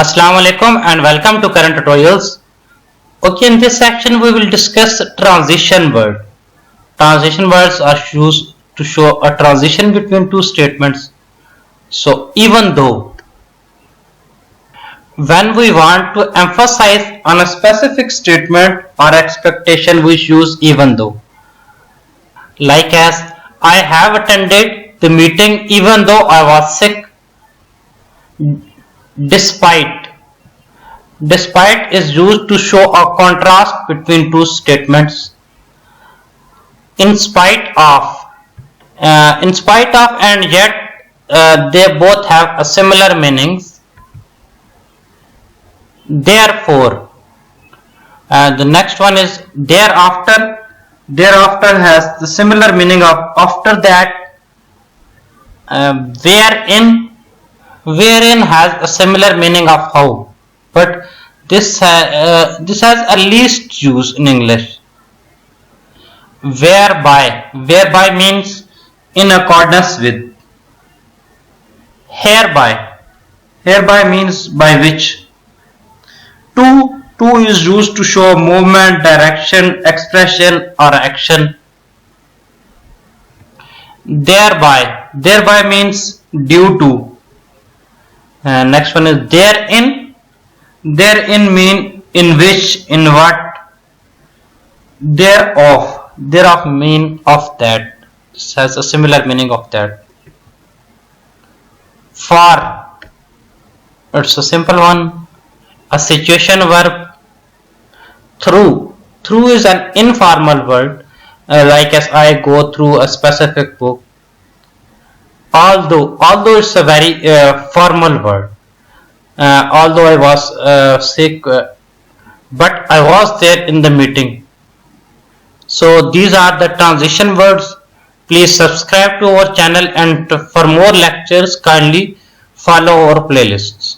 Assalamu alaikum and welcome to current tutorials. Okay, in this section we will discuss transition word. Transition words are used to show a transition between two statements. So even though, when we want to emphasize on a specific statement or expectation, we use even though. Like as I have attended the meeting even though I was sick. Despite is used to show a contrast between two statements. In spite of and yet they both have a similar meanings. Therefore, the next one is thereafter. Thereafter has the similar meaning of after that. Wherein has a similar meaning of how, but this has a least use in English. Whereby means in accordance with. Hereby means by which. To is used to show movement, direction, expression or action. Thereby means due to. Next one is therein mean in which, in what. Thereof mean of that. This has a similar meaning of that. For, it's a simple one, a situation verb. Through is an informal word, like as I go through a specific book. Although it's a very formal word. Although I was sick, but I was there in the meeting. So these are the transition words. Please subscribe to our channel, and for more lectures kindly follow our playlists.